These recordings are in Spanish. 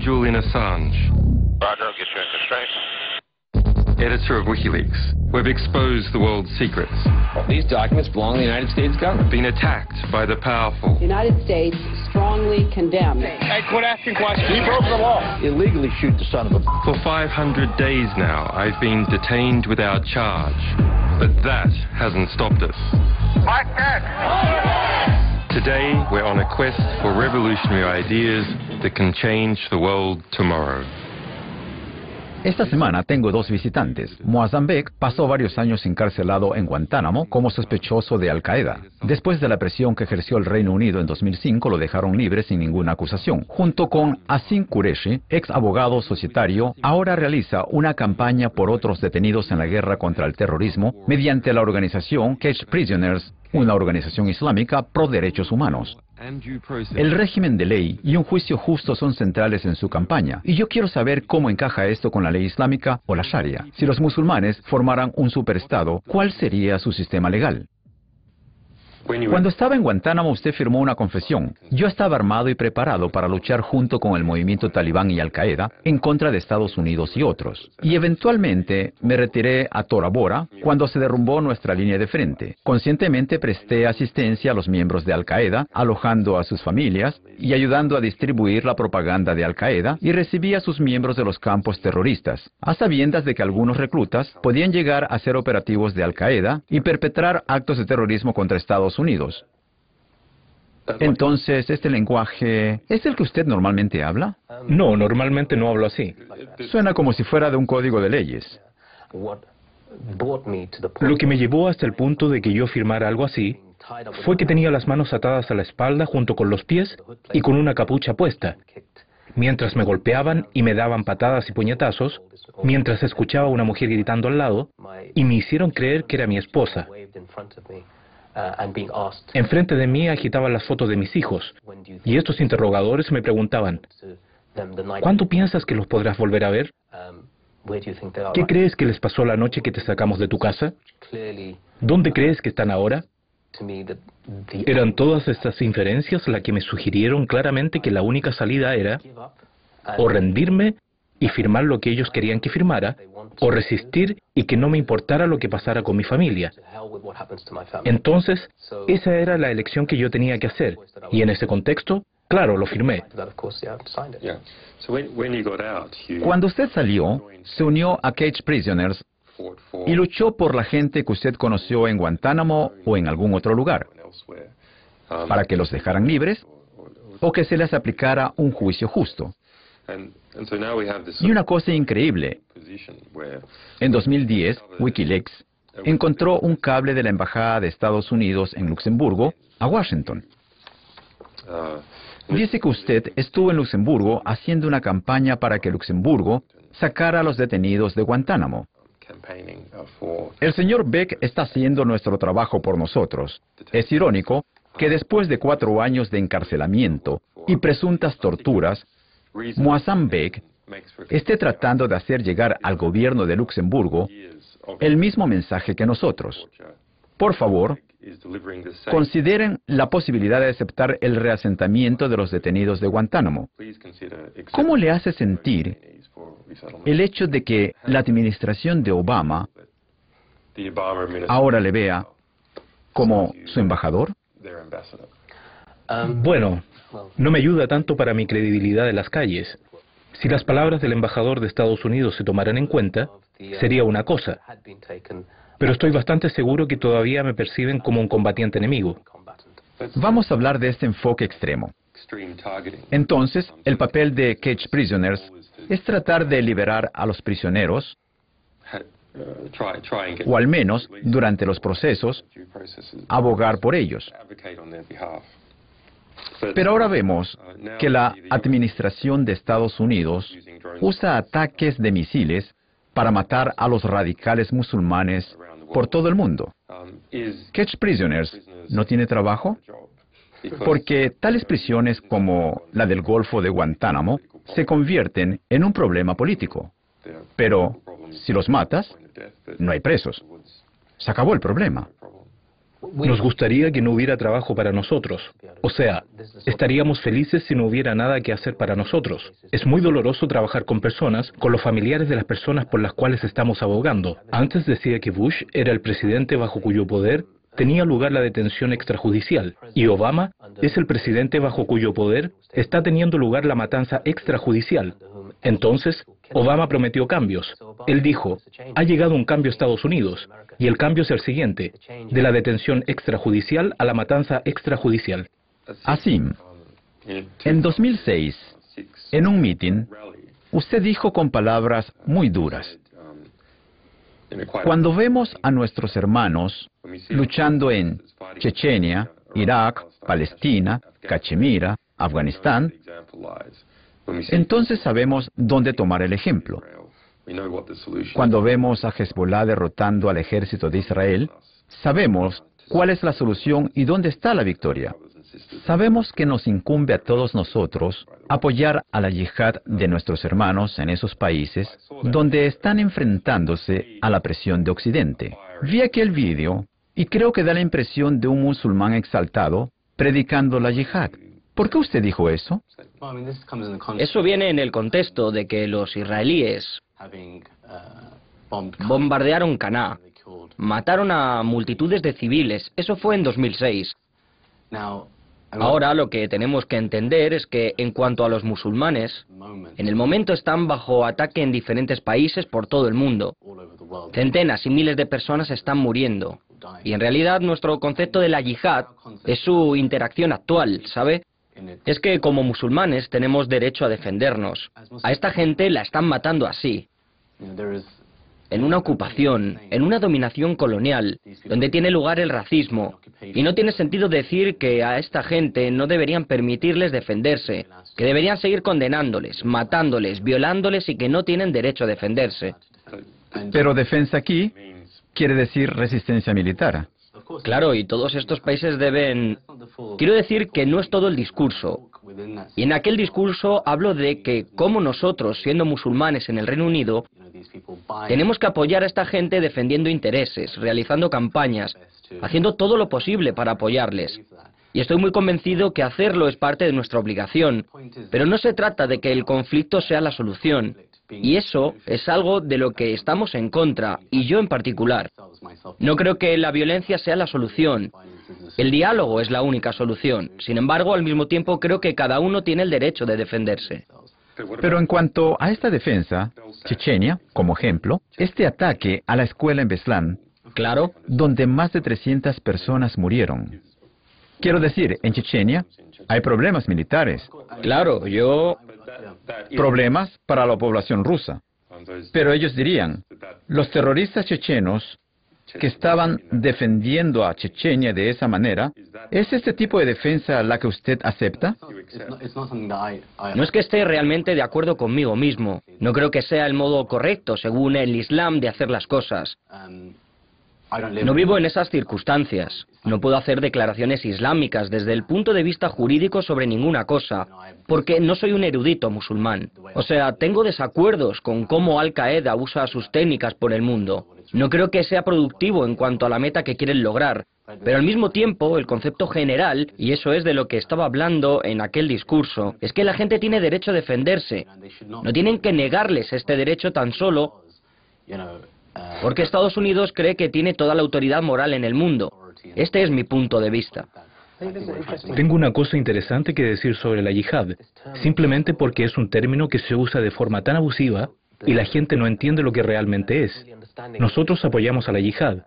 Julian Assange, Roger, get you in constraint. editor of WikiLeaks. We've exposed the world's secrets. These documents belong to the United States government. Been attacked by the powerful. The United States strongly condemns. Hey, quit asking questions. He broke the law. Illegally shoot the son of a... For 500 days now, I've been detained without charge. But that hasn't stopped us. Mark that. Today, we're on a quest for revolutionary ideas that can change the world tomorrow. Esta semana tengo dos visitantes. Mozambique pasó varios años encarcelado en Guantánamo como sospechoso de Al-Qaeda. Después de la presión que ejerció el Reino Unido en 2005, lo dejaron libre sin ninguna acusación. Junto con Asim Qureshi, ex abogado societario, ahora realiza una campaña por otros detenidos en la guerra contra el terrorismo mediante la organización Cage Prisoners, una organización islámica pro derechos humanos. El régimen de ley y un juicio justo son centrales en su campaña, y yo quiero saber cómo encaja esto con la ley islámica o la Sharia. Si los musulmanes formaran un superestado, ¿cuál sería su sistema legal? Cuando estaba en Guantánamo, usted firmó una confesión. Yo estaba armado y preparado para luchar junto con el movimiento talibán y Al-Qaeda en contra de Estados Unidos y otros. Y eventualmente me retiré a Tora Bora cuando se derrumbó nuestra línea de frente. Conscientemente presté asistencia a los miembros de Al-Qaeda, alojando a sus familias y ayudando a distribuir la propaganda de Al-Qaeda, y recibí a sus miembros de los campos terroristas, a sabiendas de que algunos reclutas podían llegar a ser operativos de Al-Qaeda y perpetrar actos de terrorismo contra Estados Unidos. Entonces, ¿este lenguaje es el que usted normalmente habla? No, normalmente no hablo así. Suena como si fuera de un código de leyes. Lo que me llevó hasta el punto de que yo firmara algo así fue que tenía las manos atadas a la espalda junto con los pies y con una capucha puesta, mientras me golpeaban y me daban patadas y puñetazos, mientras escuchaba a una mujer gritando al lado, y me hicieron creer que era mi esposa. Enfrente de mí agitaban las fotos de mis hijos, y estos interrogadores me preguntaban, ¿cuándo piensas que los podrás volver a ver? ¿Qué crees que les pasó la noche que te sacamos de tu casa? ¿Dónde crees que están ahora? Eran todas estas inferencias las que me sugirieron claramente que la única salida era o rendirme y firmar lo que ellos querían que firmara, o resistir y que no me importara lo que pasara con mi familia. Entonces, esa era la elección que yo tenía que hacer, y en ese contexto, claro, lo firmé. Cuando usted salió, se unió a Cage Prisoners y luchó por la gente que usted conoció en Guantánamo o en algún otro lugar, para que los dejaran libres o que se les aplicara un juicio justo. Y una cosa increíble, en 2010, WikiLeaks encontró un cable de la Embajada de Estados Unidos en Luxemburgo a Washington. Dice que usted estuvo en Luxemburgo haciendo una campaña para que Luxemburgo sacara a los detenidos de Guantánamo. El señor Beck está haciendo nuestro trabajo por nosotros. Es irónico que después de 4 años de encarcelamiento y presuntas torturas, Mozambique esté tratando de hacer llegar al gobierno de Luxemburgo el mismo mensaje que nosotros. Por favor, consideren la posibilidad de aceptar el reasentamiento de los detenidos de Guantánamo. ¿Cómo le hace sentir el hecho de que la administración de Obama ahora le vea como su embajador? Bueno, no me ayuda tanto para mi credibilidad en las calles. Si las palabras del embajador de Estados Unidos se tomaran en cuenta, sería una cosa. Pero estoy bastante seguro que todavía me perciben como un combatiente enemigo. Vamos a hablar de este enfoque extremo. Entonces, el papel de Cage Prisoners es tratar de liberar a los prisioneros, o al menos, durante los procesos, abogar por ellos. Pero ahora vemos que la administración de Estados Unidos usa ataques de misiles para matar a los radicales musulmanes por todo el mundo. ¿Cage Prisoners no tiene trabajo? Porque tales prisiones como la del Golfo de Guantánamo se convierten en un problema político. Pero si los matas, no hay presos. Se acabó el problema. Nos gustaría que no hubiera trabajo para nosotros. O sea, estaríamos felices si no hubiera nada que hacer para nosotros. Es muy doloroso trabajar con personas, con los familiares de las personas por las cuales estamos abogando. Antes decía que Bush era el presidente bajo cuyo poder tenía lugar la detención extrajudicial, y Obama es el presidente bajo cuyo poder está teniendo lugar la matanza extrajudicial. Entonces, Obama prometió cambios. Él dijo, ha llegado un cambio a Estados Unidos, y el cambio es el siguiente, de la detención extrajudicial a la matanza extrajudicial. Así, en 2006, en un meeting, usted dijo con palabras muy duras: cuando vemos a nuestros hermanos luchando en Chechenia, Irak, Palestina, Cachemira, Afganistán, entonces sabemos dónde tomar el ejemplo. Cuando vemos a Hezbollah derrotando al ejército de Israel, sabemos cuál es la solución y dónde está la victoria. Sabemos que nos incumbe a todos nosotros apoyar a la yihad de nuestros hermanos en esos países donde están enfrentándose a la presión de Occidente. Vi aquel vídeo y creo que da la impresión de un musulmán exaltado predicando la yihad. ¿Por qué usted dijo eso? Eso viene en el contexto de que los israelíes bombardearon Caná, mataron a multitudes de civiles. Eso fue en 2006. Ahora lo que tenemos que entender es que en cuanto a los musulmanes, en el momento están bajo ataque en diferentes países por todo el mundo. Centenas y miles de personas están muriendo. Y en realidad nuestro concepto de la yihad es su interacción actual, ¿sabe? Es que como musulmanes tenemos derecho a defendernos. A esta gente la están matando así. En una ocupación, en una dominación colonial, donde tiene lugar el racismo. Y no tiene sentido decir que a esta gente no deberían permitirles defenderse, que deberían seguir condenándoles, matándoles, violándoles y que no tienen derecho a defenderse. Pero defensa aquí quiere decir resistencia militar. Claro, y todos estos países deben... Quiero decir que no es todo el discurso. Y en aquel discurso hablo de que, como nosotros, siendo musulmanes en el Reino Unido, tenemos que apoyar a esta gente defendiendo intereses, realizando campañas, haciendo todo lo posible para apoyarles. Y estoy muy convencido que hacerlo es parte de nuestra obligación. Pero no se trata de que el conflicto sea la solución. Y eso es algo de lo que estamos en contra, y yo en particular. No creo que la violencia sea la solución. El diálogo es la única solución. Sin embargo, al mismo tiempo creo que cada uno tiene el derecho de defenderse. Pero en cuanto a esta defensa, Chechenia, como ejemplo, este ataque a la escuela en Beslan, Claro. donde más de 300 personas murieron. Quiero decir, en Chechenia hay problemas militares. Claro, Problemas para la población rusa. Pero ellos dirían, los terroristas chechenos que estaban defendiendo a Chechenia de esa manera, ¿es este tipo de defensa la que usted acepta? No es que esté realmente de acuerdo conmigo mismo. No creo que sea el modo correcto, según el Islam, de hacer las cosas. No vivo en esas circunstancias. No puedo hacer declaraciones islámicas desde el punto de vista jurídico sobre ninguna cosa, porque no soy un erudito musulmán. O sea, tengo desacuerdos con cómo Al-Qaeda usa sus técnicas por el mundo. No creo que sea productivo en cuanto a la meta que quieren lograr. Pero al mismo tiempo, el concepto general, y eso es de lo que estaba hablando en aquel discurso, es que la gente tiene derecho a defenderse. No tienen que negarles este derecho tan solo porque Estados Unidos cree que tiene toda la autoridad moral en el mundo. Este es mi punto de vista. Tengo una cosa interesante que decir sobre la yihad, simplemente porque es un término que se usa de forma tan abusiva y la gente no entiende lo que realmente es. Nosotros apoyamos a la yihad,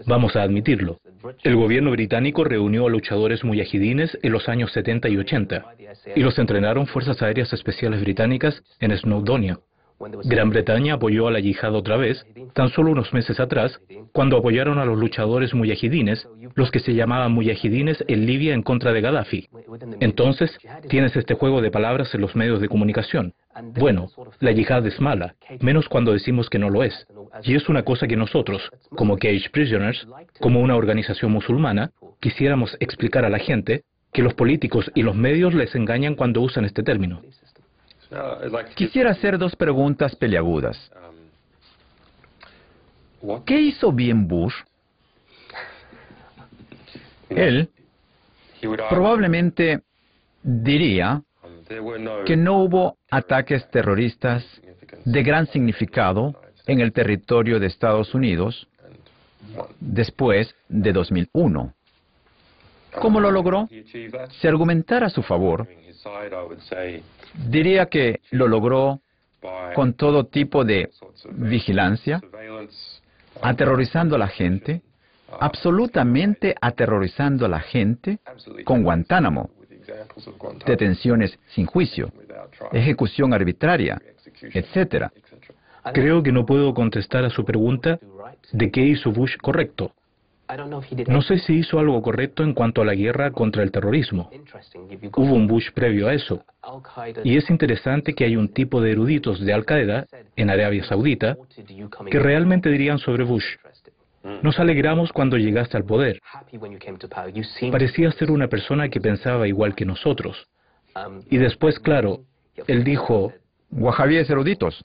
vamos a admitirlo. El gobierno británico reunió a luchadores muyahidines en los años 70 y 80 y los entrenaron Fuerzas Aéreas Especiales Británicas en Snowdonia. Gran Bretaña apoyó a la yihad otra vez, tan solo unos meses atrás, cuando apoyaron a los luchadores muyahidines, los que se llamaban muyahidines en Libia en contra de Gaddafi. Entonces, tienes este juego de palabras en los medios de comunicación. Bueno, la yihad es mala, menos cuando decimos que no lo es. Y es una cosa que nosotros, como Cage Prisoners, como una organización musulmana, quisiéramos explicar a la gente que los políticos y los medios les engañan cuando usan este término. Quisiera hacer dos preguntas peliagudas. ¿Qué hizo bien Bush? Él probablemente diría que no hubo ataques terroristas de gran significado en el territorio de Estados Unidos después de 2001. ¿Cómo lo logró? Si argumentara a su favor, diría que lo logró con todo tipo de vigilancia, aterrorizando a la gente, absolutamente aterrorizando a la gente con Guantánamo, detenciones sin juicio, ejecución arbitraria, etc. Creo que no puedo contestar a su pregunta de qué hizo Bush correcto. No sé si hizo algo correcto en cuanto a la guerra contra el terrorismo. Hubo un Bush previo a eso. Y es interesante que hay un tipo de eruditos de Al-Qaeda en Arabia Saudita que realmente dirían sobre Bush: nos alegramos cuando llegaste al poder. Parecía ser una persona que pensaba igual que nosotros. Y después, claro, él dijo: Wahabíes eruditos.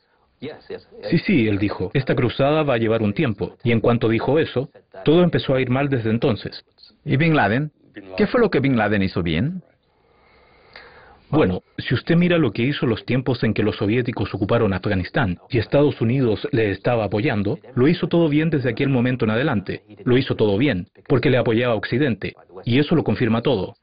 Sí, él dijo, esta cruzada va a llevar un tiempo. Y en cuanto dijo eso, todo empezó a ir mal desde entonces. ¿Y Bin Laden? ¿Qué fue lo que Bin Laden hizo bien? Bueno, si usted mira lo que hizo los tiempos en que los soviéticos ocuparon Afganistán y Estados Unidos le estaba apoyando, lo hizo todo bien desde aquel momento en adelante. Lo hizo todo bien, porque le apoyaba a Occidente. Y eso lo confirma todo.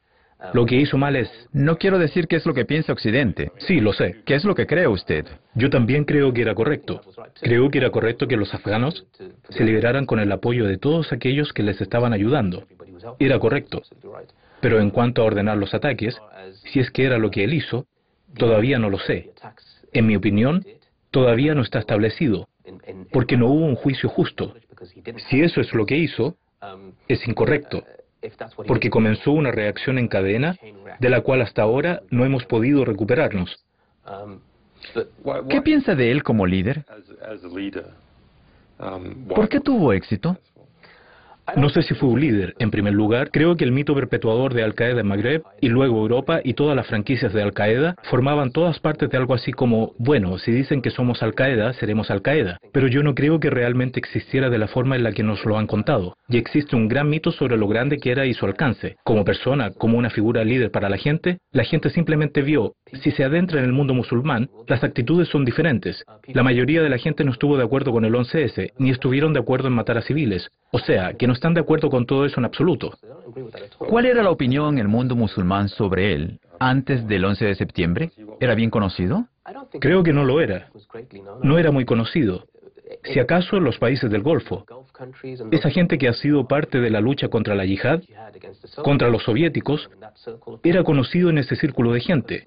Lo que hizo mal es... No quiero decir qué es lo que piensa Occidente. Sí, lo sé. ¿Qué es lo que cree usted? Yo también creo que era correcto. Creo que era correcto que los afganos se liberaran con el apoyo de todos aquellos que les estaban ayudando. Era correcto. Pero en cuanto a ordenar los ataques, si es que era lo que él hizo, todavía no lo sé. En mi opinión, todavía no está establecido, porque no hubo un juicio justo. Si eso es lo que hizo, es incorrecto, porque comenzó una reacción en cadena de la cual hasta ahora no hemos podido recuperarnos. ¿Qué piensa de él como líder? ¿Por qué tuvo éxito? No sé si fue un líder. En primer lugar, creo que el mito perpetuador de Al-Qaeda en Magreb y luego Europa y todas las franquicias de Al-Qaeda formaban todas partes de algo así como, bueno, si dicen que somos Al-Qaeda, seremos Al-Qaeda. Pero yo no creo que realmente existiera de la forma en la que nos lo han contado. Y existe un gran mito sobre lo grande que era y su alcance. Como persona, como una figura líder para la gente simplemente vio, si se adentra en el mundo musulmán, las actitudes son diferentes. La mayoría de la gente no estuvo de acuerdo con el 11S, ni estuvieron de acuerdo en matar a civiles. O sea, que no están de acuerdo con todo eso en absoluto. ¿Cuál era la opinión en el mundo musulmán sobre él antes del 11 de septiembre? ¿Era bien conocido? Creo que no lo era. No era muy conocido. Si acaso en los países del Golfo. Esa gente que ha sido parte de la lucha contra la yihad, contra los soviéticos, era conocido en ese círculo de gente,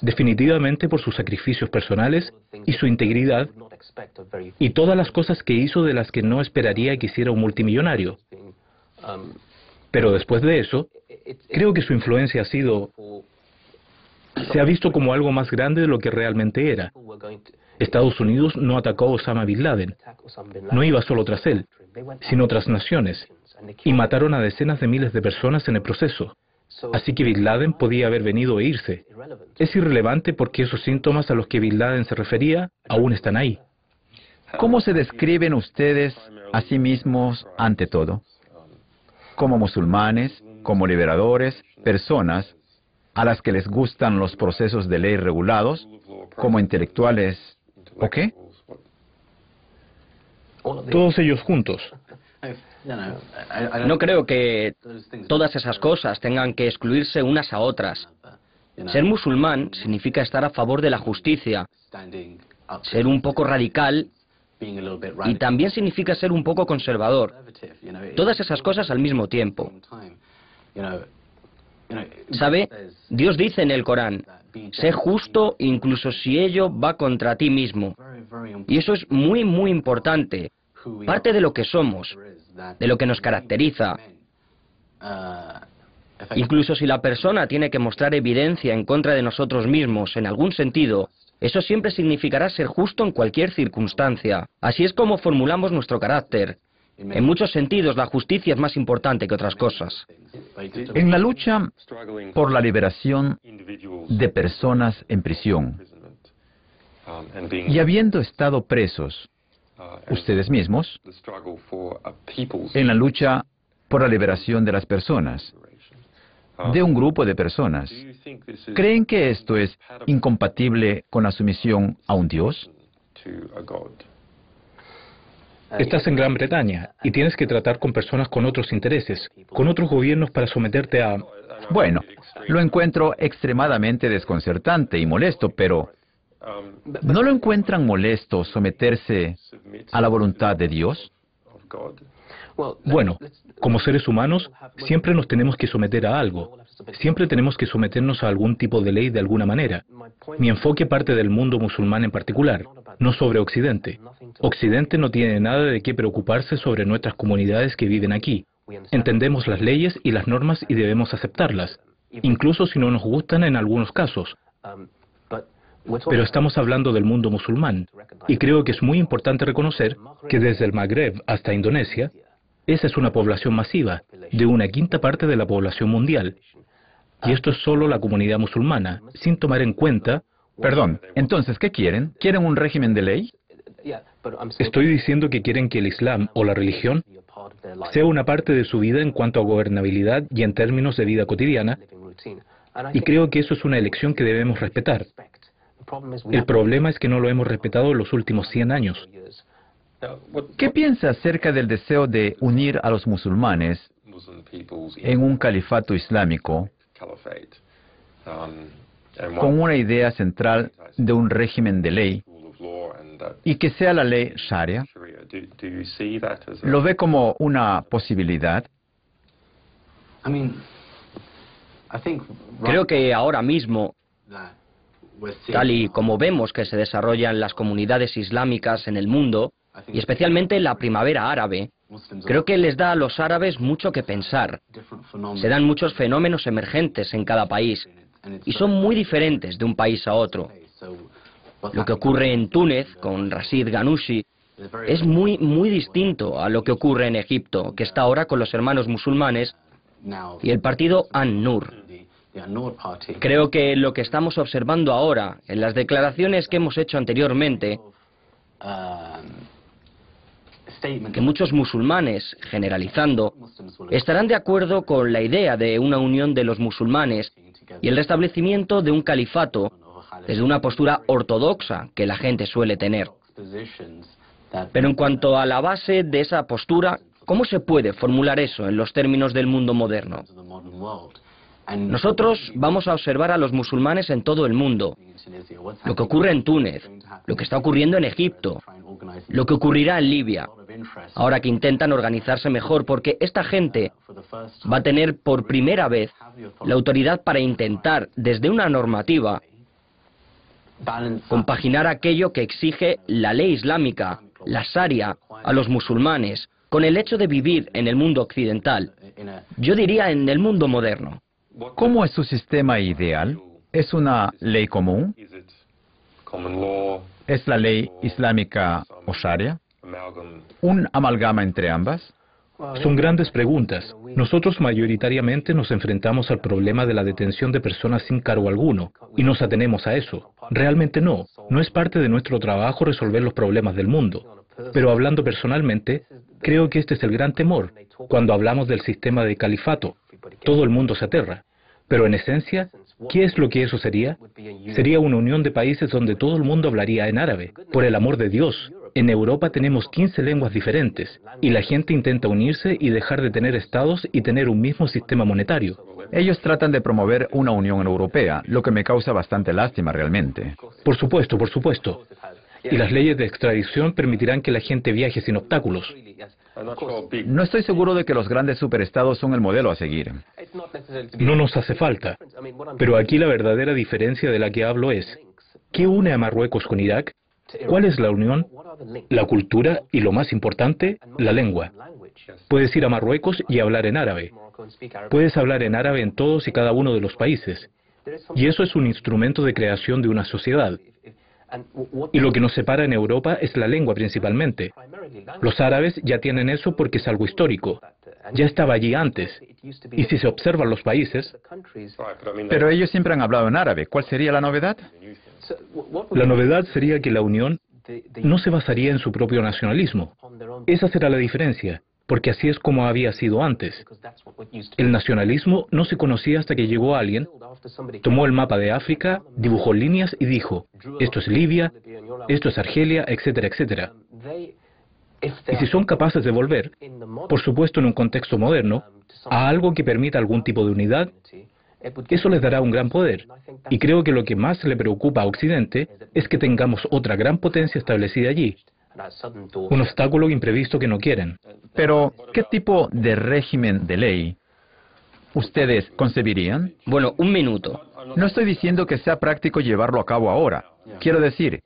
definitivamente por sus sacrificios personales y su integridad, y todas las cosas que hizo de las que no esperaría que hiciera un multimillonario. Pero después de eso, creo que su influencia se ha visto como algo más grande de lo que realmente era. Estados Unidos no atacó a Osama Bin Laden, no iba solo tras él, sino tras naciones, y mataron a decenas de miles de personas en el proceso. Así que Bin Laden podía haber venido e irse. Es irrelevante porque esos síntomas a los que Bin Laden se refería aún están ahí. ¿Cómo se describen ustedes a sí mismos ante todo? ¿Como musulmanes, como liberadores, personas a las que les gustan los procesos de ley regulados, como intelectuales o qué? Todos ellos juntos. No creo que todas esas cosas tengan que excluirse unas a otras. Ser musulmán significa estar a favor de la justicia, ser un poco radical, y también significa ser un poco conservador. Todas esas cosas al mismo tiempo. ¿Sabe? Dios dice en el Corán, sé justo incluso si ello va contra ti mismo. Y eso es muy, muy importante. Parte de lo que somos, de lo que nos caracteriza. Incluso si la persona tiene que mostrar evidencia en contra de nosotros mismos en algún sentido, eso siempre significará ser justo en cualquier circunstancia. Así es como formulamos nuestro carácter. En muchos sentidos, la justicia es más importante que otras cosas. En la lucha por la liberación de personas en prisión, y habiendo estado presos ustedes mismos, en la lucha por la liberación de las personas, de un grupo de personas. ¿Creen que esto es incompatible con la sumisión a un Dios? Estás en Gran Bretaña y tienes que tratar con personas con otros intereses, con otros gobiernos para someterte a... Bueno, lo encuentro extremadamente desconcertante y molesto, pero ¿no lo encuentran molesto someterse a la voluntad de Dios? Bueno, como seres humanos, siempre nos tenemos que someter a algo. Siempre tenemos que someternos a algún tipo de ley de alguna manera. Mi enfoque parte del mundo musulmán en particular, no sobre Occidente. Occidente no tiene nada de qué preocuparse sobre nuestras comunidades que viven aquí. Entendemos las leyes y las normas y debemos aceptarlas, incluso si no nos gustan en algunos casos. Pero estamos hablando del mundo musulmán, y creo que es muy importante reconocer que desde el Magreb hasta Indonesia, esa es una población masiva, de una quinta parte de la población mundial. Y esto es solo la comunidad musulmana, sin tomar en cuenta... Perdón, entonces, ¿qué quieren? ¿Quieren un régimen de ley? Estoy diciendo que quieren que el Islam o la religión sea una parte de su vida en cuanto a gobernabilidad y en términos de vida cotidiana, y creo que eso es una elección que debemos respetar. El problema es que no lo hemos respetado en los últimos 100 años. ¿Qué piensa acerca del deseo de unir a los musulmanes en un califato islámico con una idea central de un régimen de ley y que sea la ley Sharia? ¿Lo ve como una posibilidad? Creo que ahora mismo, tal y como vemos que se desarrollan las comunidades islámicas en el mundo, y especialmente la primavera árabe, creo que les da a los árabes mucho que pensar. Se dan muchos fenómenos emergentes en cada país, y son muy diferentes de un país a otro. Lo que ocurre en Túnez con Rashid Ghannouchi es muy distinto a lo que ocurre en Egipto, que está ahora con los hermanos musulmanes y el partido An-Nur. Creo que lo que estamos observando ahora, en las declaraciones que hemos hecho anteriormente, que muchos musulmanes, generalizando, estarán de acuerdo con la idea de una unión de los musulmanes y el restablecimiento de un califato desde una postura ortodoxa que la gente suele tener. Pero en cuanto a la base de esa postura, ¿cómo se puede formular eso en los términos del mundo moderno? Nosotros vamos a observar a los musulmanes en todo el mundo. Lo que ocurre en Túnez, lo que está ocurriendo en Egipto, lo que ocurrirá en Libia, ahora que intentan organizarse mejor, porque esta gente va a tener por primera vez la autoridad para intentar, desde una normativa, compaginar aquello que exige la ley islámica, la Sharia, a los musulmanes, con el hecho de vivir en el mundo occidental. Yo diría en el mundo moderno. ¿Cómo es su sistema ideal? ¿Es una ley común? ¿Es la ley islámica o Sharia? ¿Un amalgama entre ambas? Son grandes preguntas. Nosotros mayoritariamente nos enfrentamos al problema de la detención de personas sin cargo alguno, y nos atenemos a eso. Realmente no. No es parte de nuestro trabajo resolver los problemas del mundo. Pero hablando personalmente, creo que este es el gran temor. Cuando hablamos del sistema de califato, todo el mundo se aterra. Pero en esencia, ¿qué es lo que eso sería? Sería una unión de países donde todo el mundo hablaría en árabe. Por el amor de Dios, en Europa tenemos 15 lenguas diferentes, y la gente intenta unirse y dejar de tener estados y tener un mismo sistema monetario. Ellos tratan de promover una unión europea, lo que me causa bastante lástima realmente. Por supuesto, por supuesto. Y las leyes de extradición permitirán que la gente viaje sin obstáculos. No estoy seguro de que los grandes superestados son el modelo a seguir. No nos hace falta. Pero aquí la verdadera diferencia de la que hablo es, ¿qué une a Marruecos con Irak? ¿Cuál es la unión? La cultura y, lo más importante, la lengua. Puedes ir a Marruecos y hablar en árabe. Puedes hablar en árabe en todos y cada uno de los países. Y eso es un instrumento de creación de una sociedad. Y lo que nos separa en Europa es la lengua principalmente. Los árabes ya tienen eso porque es algo histórico. Ya estaba allí antes. Y si se observan los países... Pero ellos siempre han hablado en árabe. ¿Cuál sería la novedad? La novedad sería que la unión no se basaría en su propio nacionalismo. Esa será la diferencia. porque así es como había sido antes. El nacionalismo no se conocía hasta que llegó alguien, tomó el mapa de África, dibujó líneas y dijo, esto es Libia, esto es Argelia, etcétera, etcétera. Y si son capaces de volver, por supuesto en un contexto moderno, a algo que permita algún tipo de unidad, eso les dará un gran poder. Y creo que lo que más le preocupa a Occidente es que tengamos otra gran potencia establecida allí. Un obstáculo imprevisto que no quieren. Pero, ¿qué tipo de régimen de ley ustedes concebirían? Bueno, un minuto. No estoy diciendo que sea práctico llevarlo a cabo ahora. Quiero decir,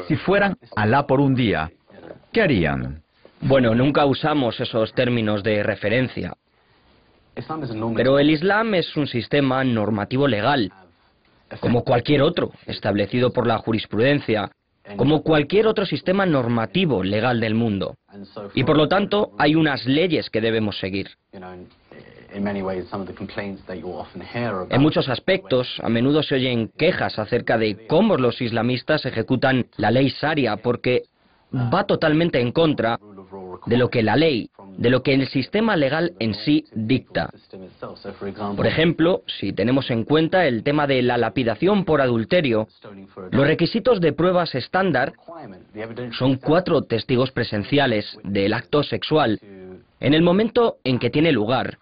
si fueran Alá por un día, ¿qué harían? Bueno, nunca usamos esos términos de referencia. Pero el Islam es un sistema normativo legal, como cualquier otro, establecido por la jurisprudencia, como cualquier otro sistema normativo legal del mundo. Y por lo tanto, hay unas leyes que debemos seguir. En muchos aspectos, a menudo se oyen quejas acerca de cómo los islamistas ejecutan la ley Sharia, porque va totalmente en contra de lo que la ley, de lo que el sistema legal en sí dicta. Por ejemplo, si tenemos en cuenta el tema de la lapidación por adulterio, los requisitos de pruebas estándar son 4 testigos presenciales del acto sexual en el momento en que tiene lugar.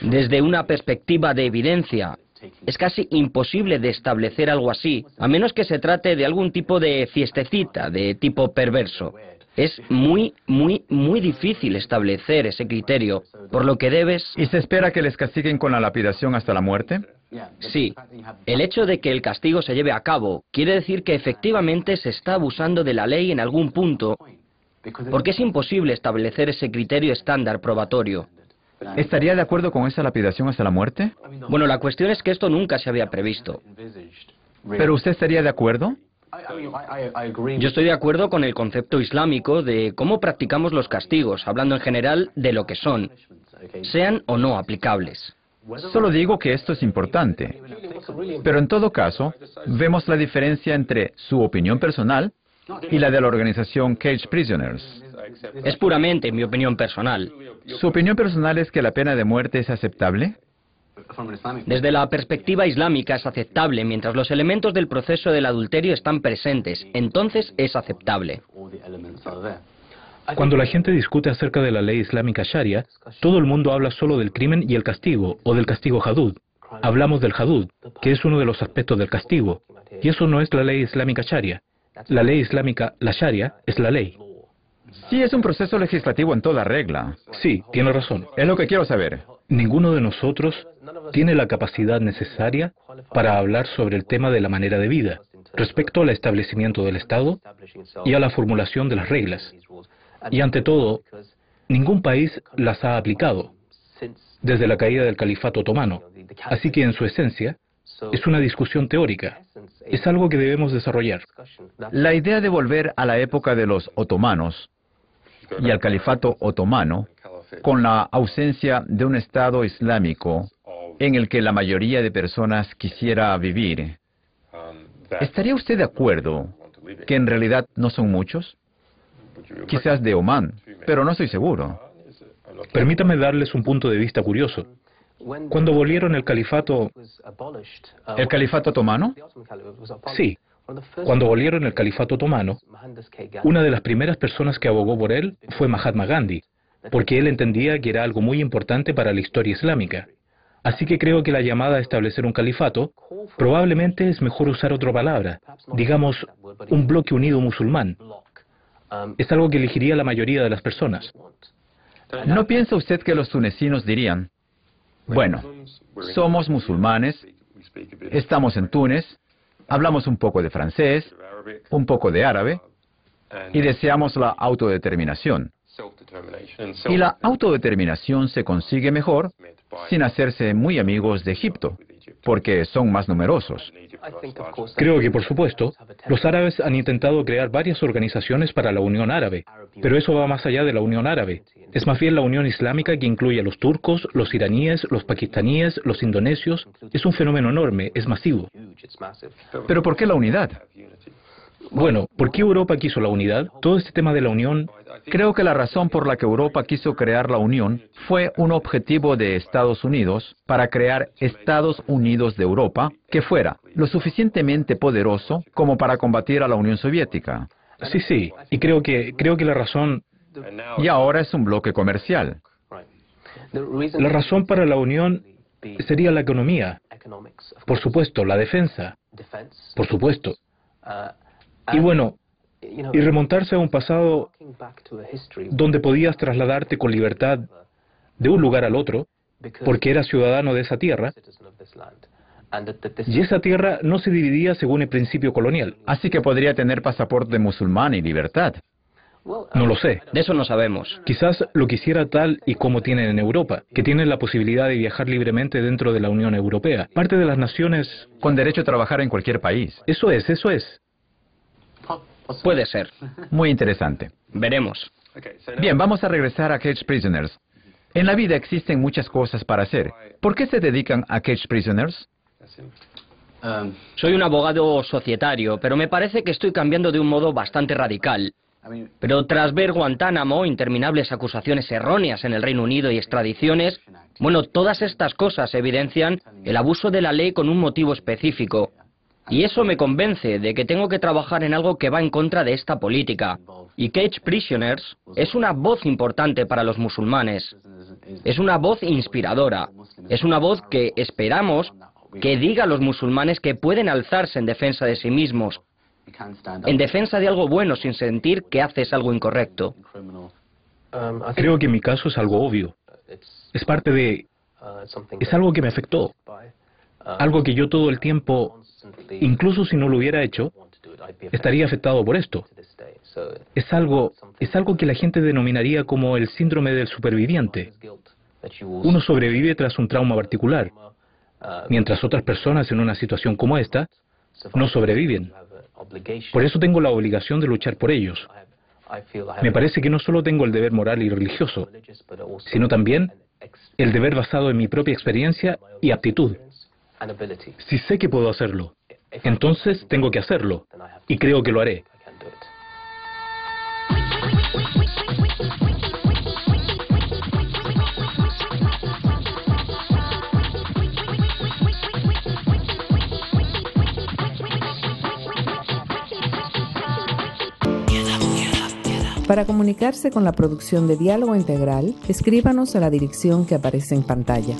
Desde una perspectiva de evidencia, es casi imposible de establecer algo así, a menos que se trate de algún tipo de fiestecita de tipo perverso. Es muy difícil establecer ese criterio, por lo que debes... ¿Y se espera que les castiguen con la lapidación hasta la muerte? Sí. El hecho de que el castigo se lleve a cabo quiere decir que efectivamente se está abusando de la ley en algún punto, porque es imposible establecer ese criterio estándar probatorio. ¿Estaría de acuerdo con esa lapidación hasta la muerte? Bueno, la cuestión es que esto nunca se había previsto. ¿Pero usted estaría de acuerdo? Yo estoy de acuerdo con el concepto islámico de cómo practicamos los castigos, hablando en general de lo que son, sean o no aplicables. Solo digo que esto es importante. Pero en todo caso, vemos la diferencia entre su opinión personal y la de la organización Cage Prisoners. Es puramente mi opinión personal. ¿Su opinión personal es que la pena de muerte es aceptable? Desde la perspectiva islámica es aceptable mientras los elementos del proceso del adulterio están presentes. Entonces es aceptable. Cuando la gente discute acerca de la ley islámica Sharia, todo el mundo habla solo del crimen y el castigo, o del castigo hadud. Hablamos del hadud, que es uno de los aspectos del castigo. Y eso no es la ley islámica Sharia. La ley islámica, la Sharia, es la ley. Sí, es un proceso legislativo en toda regla. Sí, tiene razón. Es lo que quiero saber. Ninguno de nosotros tiene la capacidad necesaria para hablar sobre el tema de la manera de vida, respecto al establecimiento del Estado y a la formulación de las reglas. Y ante todo, ningún país las ha aplicado desde la caída del califato otomano. Así que en su esencia, es una discusión teórica. Es algo que debemos desarrollar. La idea de volver a la época de los otomanos y al califato otomano, con la ausencia de un Estado islámico en el que la mayoría de personas quisiera vivir, ¿estaría usted de acuerdo que en realidad no son muchos? Quizás de Omán, pero no estoy seguro. Permítame darles un punto de vista curioso. Cuando abolieron el califato... ¿El califato otomano? Sí. Cuando abolieron el califato otomano, una de las primeras personas que abogó por él fue Mahatma Gandhi, porque él entendía que era algo muy importante para la historia islámica. Así que creo que la llamada a establecer un califato, probablemente es mejor usar otra palabra, digamos, un bloque unido musulmán. Es algo que elegiría la mayoría de las personas. ¿No piensa usted que los tunecinos dirían, bueno, somos musulmanes, estamos en Túnez, hablamos un poco de francés, un poco de árabe, y deseamos la autodeterminación? Y la autodeterminación se consigue mejor sin hacerse muy amigos de Egipto, porque son más numerosos. Creo que, por supuesto, los árabes han intentado crear varias organizaciones para la Unión Árabe, pero eso va más allá de la Unión Árabe. Es más bien la Unión Islámica, que incluye a los turcos, los iraníes, los pakistaníes, los indonesios. Es un fenómeno enorme, es masivo. ¿Pero por qué la unidad? Bueno, ¿por qué Europa quiso la unidad? Todo este tema de la unión. Creo que la razón por la que Europa quiso crear la Unión fue un objetivo de Estados Unidos para crear Estados Unidos de Europa que fuera lo suficientemente poderoso como para combatir a la Unión Soviética. Sí, y creo que la razón. Y ahora es un bloque comercial. La razón para la unión sería la economía. Por supuesto, la defensa. Por supuesto. Y bueno, y remontarse a un pasado donde podías trasladarte con libertad de un lugar al otro, porque eras ciudadano de esa tierra, y esa tierra no se dividía según el principio colonial. Así que podría tener pasaporte musulmán y libertad. No lo sé. De eso no sabemos. Quizás lo quisiera tal y como tienen en Europa, que tienen la posibilidad de viajar libremente dentro de la Unión Europea. Parte de las naciones. Con derecho a trabajar en cualquier país. Eso es. Puede ser. Muy interesante. Veremos. Bien, vamos a regresar a Cage Prisoners. En la vida existen muchas cosas para hacer. ¿Por qué se dedican a Cage Prisoners? Soy un abogado societario, pero me parece que estoy cambiando de un modo bastante radical. Pero tras ver Guantánamo, interminables acusaciones erróneas en el Reino Unido y extradiciones, bueno, todas estas cosas evidencian el abuso de la ley con un motivo específico. Y eso me convence de que tengo que trabajar en algo que va en contra de esta política. Y Cage Prisoners es una voz importante para los musulmanes. Es una voz inspiradora. Es una voz que esperamos que diga a los musulmanes que pueden alzarse en defensa de sí mismos, en defensa de algo bueno sin sentir que haces algo incorrecto. Creo que mi caso es algo obvio. Es parte de. Es algo que me afectó. Algo que yo todo el tiempo, incluso si no lo hubiera hecho, estaría afectado por esto. Es algo que la gente denominaría como el síndrome del superviviente. Uno sobrevive tras un trauma particular, mientras otras personas en una situación como esta no sobreviven. Por eso tengo la obligación de luchar por ellos. Me parece que no solo tengo el deber moral y religioso, sino también el deber basado en mi propia experiencia y aptitud. Si sé que puedo hacerlo, entonces tengo que hacerlo, y creo que lo haré. Para comunicarse con la producción de Diálogo Integral, escríbanos a la dirección que aparece en pantalla.